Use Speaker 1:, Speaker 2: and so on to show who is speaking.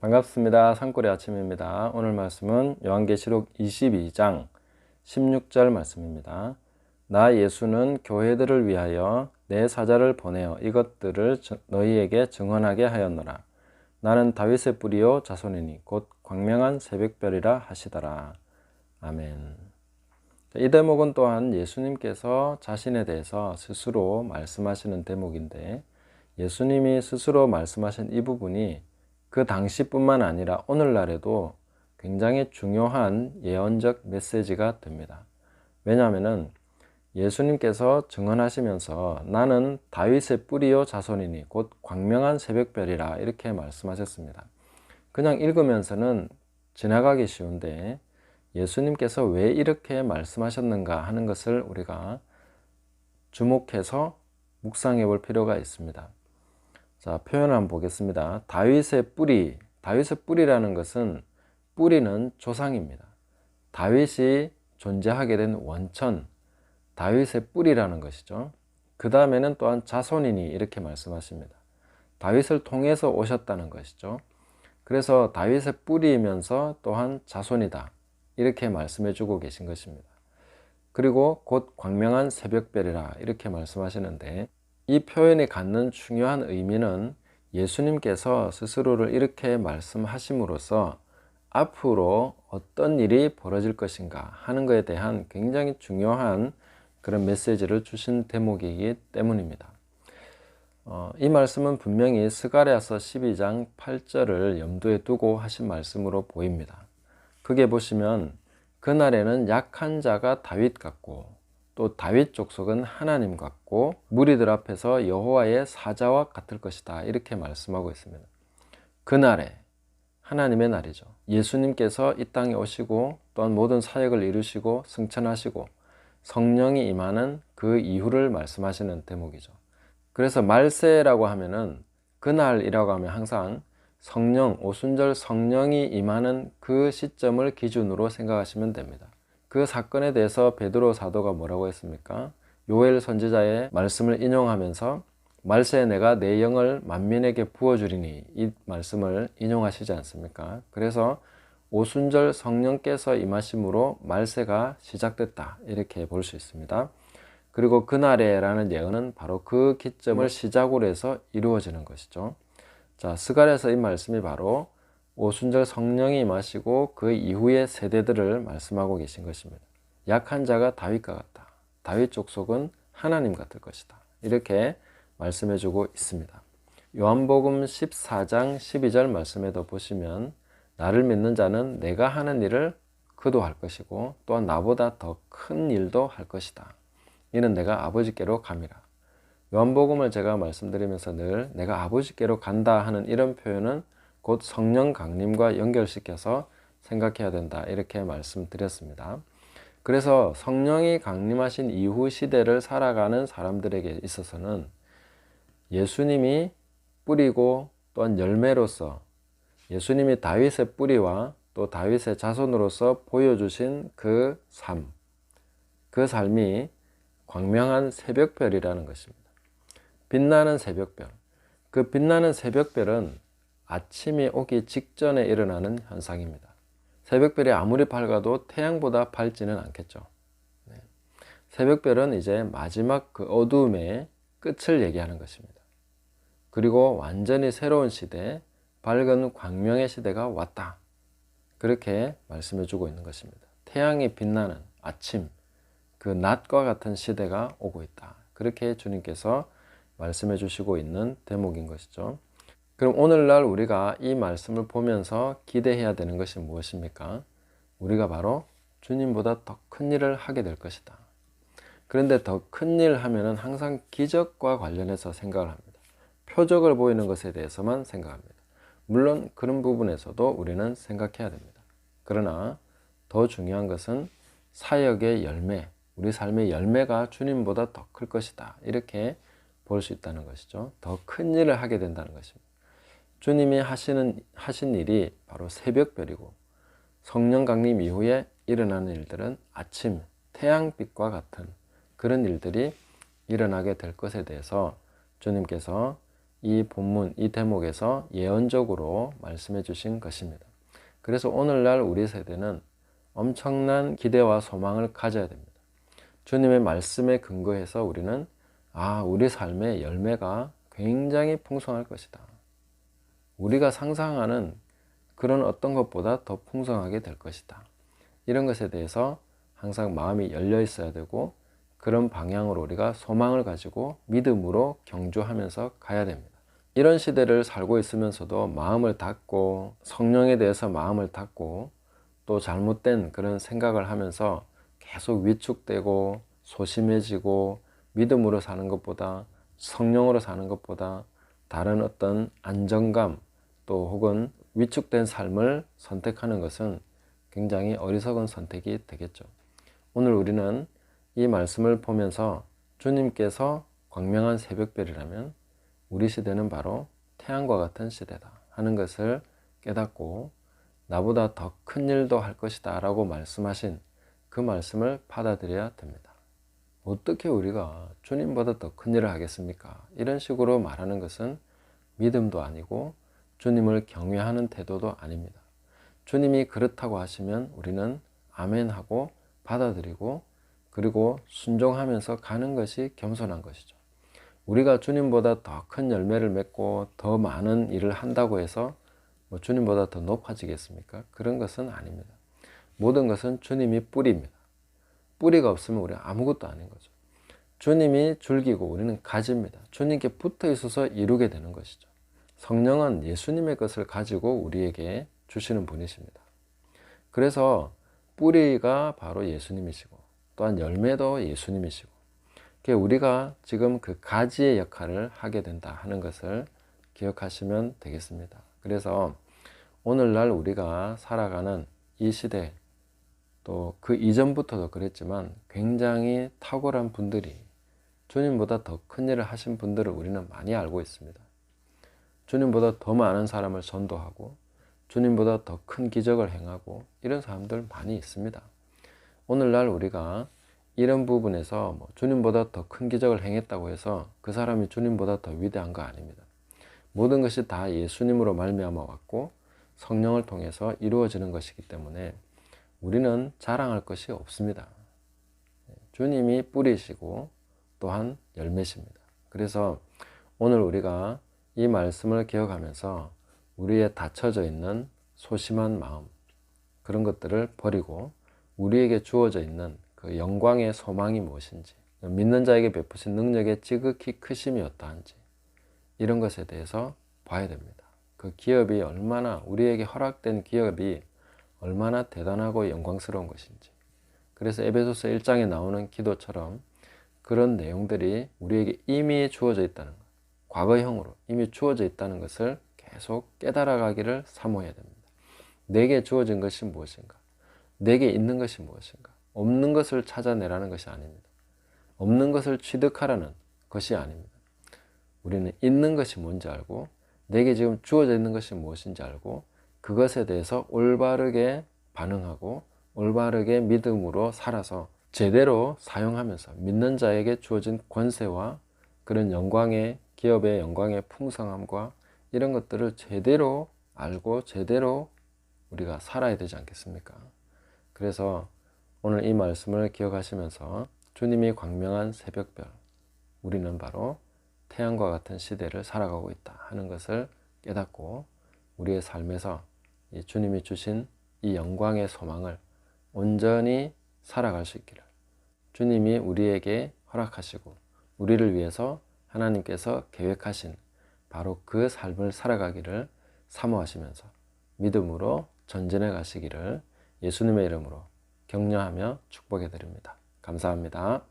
Speaker 1: 반갑습니다. 산골의 아침입니다. 오늘 말씀은 요한계시록 22장 16절 말씀입니다. 나 예수는 교회들을 위하여 내 사자를 보내어 이것들을 너희에게 증언하게 하였노라. 나는 다윗의 뿌리요 자손이니 곧 광명한 새벽별이라 하시더라. 아멘. 이 대목은 또한 예수님께서 자신에 대해서 스스로 말씀하시는 대목인데, 예수님이 스스로 말씀하신 이 부분이 그 당시뿐만 아니라 오늘날에도 굉장히 중요한 예언적 메시지가 됩니다. 왜냐하면 예수님께서 증언하시면서 나는 다윗의 뿌리요 자손이니 곧 광명한 새벽별이라 이렇게 말씀하셨습니다. 그냥 읽으면서는 지나가기 쉬운데 예수님께서 왜 이렇게 말씀하셨는가 하는 것을 우리가 주목해서 묵상해 볼 필요가 있습니다. 자, 표현을 한번 보겠습니다. 다윗의 뿌리라는 것은 뿌리는 조상입니다. 다윗이 존재하게 된 원천, 다윗의 뿌리라는 것이죠. 그 다음에는 또한 자손이니 이렇게 말씀하십니다. 다윗을 통해서 오셨다는 것이죠. 그래서 다윗의 뿌리이면서 또한 자손이다 이렇게 말씀해 주고 계신 것입니다. 그리고 곧 광명한 새벽별이라 이렇게 말씀하시는데, 이 표현이 갖는 중요한 의미는 예수님께서 스스로를 이렇게 말씀하심으로써 앞으로 어떤 일이 벌어질 것인가 하는 것에 대한 굉장히 중요한 그런 메시지를 주신 대목이기 때문입니다. 이 말씀은 분명히 스가랴서 12장 8절을 염두에 두고 하신 말씀으로 보입니다. 크게 보시면 그날에는 약한 자가 다윗 같고 또 다윗 족속은 하나님 같고 무리들 앞에서 여호와의 사자와 같을 것이다 이렇게 말씀하고 있습니다. 그날에 하나님의 날이죠. 예수님께서 이 땅에 오시고 또한 모든 사역을 이루시고 승천하시고 성령이 임하는 그 이후를 말씀하시는 대목이죠. 그래서 말세라고 하면은, 그날이라고 하면 항상 성령, 오순절 성령이 임하는 그 시점을 기준으로 생각하시면 됩니다. 그 사건에 대해서 베드로 사도가 뭐라고 했습니까? 요엘 선지자의 말씀을 인용하면서 말세에 내가 내 영을 만민에게 부어주리니 이 말씀을 인용하시지 않습니까? 그래서 오순절 성령께서 임하심으로 말세가 시작됐다 이렇게 볼 수 있습니다. 그리고 그날에라는 예언은 바로 그 기점을 시작으로 해서 이루어지는 것이죠. 자, 스가랴서 이 말씀이 바로 오순절 성령이 임하시고 그 이후의 세대들을 말씀하고 계신 것입니다. 약한 자가 다윗과 같다. 다윗 족속은 하나님 같을 것이다. 이렇게 말씀해 주고 있습니다. 요한복음 14장 12절 말씀에도 보시면 나를 믿는 자는 내가 하는 일을 그도 할 것이고 또한 나보다 더 큰 일도 할 것이다. 이는 내가 아버지께로 감이라. 요한복음을 제가 말씀드리면서 늘 내가 아버지께로 간다 하는 이런 표현은 곧 성령 강림과 연결시켜서 생각해야 된다 이렇게 말씀드렸습니다. 그래서 성령이 강림하신 이후 시대를 살아가는 사람들에게 있어서는 예수님이 뿌리고 또한 열매로서 예수님이 다윗의 뿌리와 또 다윗의 자손으로서 보여주신 그 삶이 광명한 새벽별이라는 것입니다. 빛나는 새벽별. 그 빛나는 새벽별은 아침이 오기 직전에 일어나는 현상입니다. 새벽별이 아무리 밝아도 태양보다 밝지는 않겠죠. 새벽별은 이제 마지막 그 어두움의 끝을 얘기하는 것입니다. 그리고 완전히 새로운 시대, 밝은 광명의 시대가 왔다. 그렇게 말씀해 주고 있는 것입니다. 태양이 빛나는 아침, 그 낮과 같은 시대가 오고 있다. 그렇게 주님께서 말씀해 주시고 있는 대목인 것이죠. 그럼 오늘날 우리가 이 말씀을 보면서 기대해야 되는 것이 무엇입니까? 우리가 바로 주님보다 더 큰 일을 하게 될 것이다. 그런데 더 큰 일 하면은 항상 기적과 관련해서 생각을 합니다. 표적을 보이는 것에 대해서만 생각합니다. 물론 그런 부분에서도 우리는 생각해야 됩니다. 그러나 더 중요한 것은 사역의 열매, 우리 삶의 열매가 주님보다 더 클 것이다. 이렇게 볼 수 있다는 것이죠. 더 큰 일을 하게 된다는 것입니다. 주님이 하신 일이 바로 새벽별이고 성령 강림 이후에 일어나는 일들은 아침, 태양빛과 같은 그런 일들이 일어나게 될 것에 대해서 주님께서 이 본문, 이 대목에서 예언적으로 말씀해 주신 것입니다. 그래서 오늘날 우리 세대는 엄청난 기대와 소망을 가져야 됩니다. 주님의 말씀에 근거해서 우리는 우리 삶의 열매가 굉장히 풍성할 것이다. 우리가 상상하는 그런 어떤 것보다 더 풍성하게 될 것이다. 이런 것에 대해서 항상 마음이 열려 있어야 되고 그런 방향으로 우리가 소망을 가지고 믿음으로 경주하면서 가야 됩니다. 이런 시대를 살고 있으면서도 마음을 닫고 성령에 대해서 마음을 닫고 또 잘못된 그런 생각을 하면서 계속 위축되고 소심해지고 믿음으로 사는 것보다 성령으로 사는 것보다 다른 어떤 안정감 또 혹은 위축된 삶을 선택하는 것은 굉장히 어리석은 선택이 되겠죠. 오늘 우리는 이 말씀을 보면서 주님께서 광명한 새벽별이라면 우리 시대는 바로 태양과 같은 시대다 하는 것을 깨닫고 나보다 더 큰 일도 할 것이다 라고 말씀하신 그 말씀을 받아들여야 됩니다. 어떻게 우리가 주님보다 더 큰 일을 하겠습니까? 이런 식으로 말하는 것은 믿음도 아니고 주님을 경외하는 태도도 아닙니다. 주님이 그렇다고 하시면 우리는 아멘하고 받아들이고 그리고 순종하면서 가는 것이 겸손한 것이죠. 우리가 주님보다 더 큰 열매를 맺고 더 많은 일을 한다고 해서 주님보다 더 높아지겠습니까? 그런 것은 아닙니다. 모든 것은 주님이 뿌리입니다. 뿌리가 없으면 우리는 아무것도 아닌 거죠. 주님이 줄기고 우리는 가지입니다. 주님께 붙어 있어서 이루게 되는 것이죠. 성령은 예수님의 것을 가지고 우리에게 주시는 분이십니다. 그래서 뿌리가 바로 예수님이시고 또한 열매도 예수님이시고 우리가 지금 그 가지의 역할을 하게 된다 하는 것을 기억하시면 되겠습니다. 그래서 오늘날 우리가 살아가는 이 시대 또 그 이전부터도 그랬지만 굉장히 탁월한 분들이 주님보다 더 큰 일을 하신 분들을 우리는 많이 알고 있습니다. 주님보다 더 많은 사람을 전도하고 주님보다 더 큰 기적을 행하고 이런 사람들 많이 있습니다. 오늘날 우리가 이런 부분에서 주님보다 더 큰 기적을 행했다고 해서 그 사람이 주님보다 더 위대한 거 아닙니다. 모든 것이 다 예수님으로 말미암아 왔고 성령을 통해서 이루어지는 것이기 때문에 우리는 자랑할 것이 없습니다. 주님이 뿌리시고 또한 열매십니다. 그래서 오늘 우리가 이 말씀을 기억하면서 우리의 닫혀져 있는 소심한 마음 그런 것들을 버리고 우리에게 주어져 있는 그 영광의 소망이 무엇인지 믿는 자에게 베푸신 능력의 지극히 크심이 어떠한지 이런 것에 대해서 봐야 됩니다. 그 기업이 얼마나 우리에게 허락된 기업이 얼마나 대단하고 영광스러운 것인지 그래서 에베소서 1장에 나오는 기도처럼 그런 내용들이 우리에게 이미 주어져 있다는 것 과거형으로 이미 주어져 있다는 것을 계속 깨달아가기를 사모해야 됩니다. 내게 주어진 것이 무엇인가? 내게 있는 것이 무엇인가? 없는 것을 찾아내라는 것이 아닙니다. 없는 것을 취득하라는 것이 아닙니다. 우리는 있는 것이 뭔지 알고 내게 지금 주어져 있는 것이 무엇인지 알고 그것에 대해서 올바르게 반응하고 올바르게 믿음으로 살아서 제대로 사용하면서 믿는 자에게 주어진 권세와 그런 영광의 기업의 영광의 풍성함과 이런 것들을 제대로 알고 제대로 우리가 살아야 되지 않겠습니까? 그래서 오늘 이 말씀을 기억하시면서 주님이 광명한 새벽별 우리는 바로 태양과 같은 시대를 살아가고 있다 하는 것을 깨닫고 우리의 삶에서 이 주님이 주신 이 영광의 소망을 온전히 살아갈 수 있기를 주님이 우리에게 허락하시고 우리를 위해서 하나님께서 계획하신 바로 그 삶을 살아가기를 사모하시면서 믿음으로 전진해 가시기를 예수님의 이름으로 격려하며 축복해 드립니다. 감사합니다.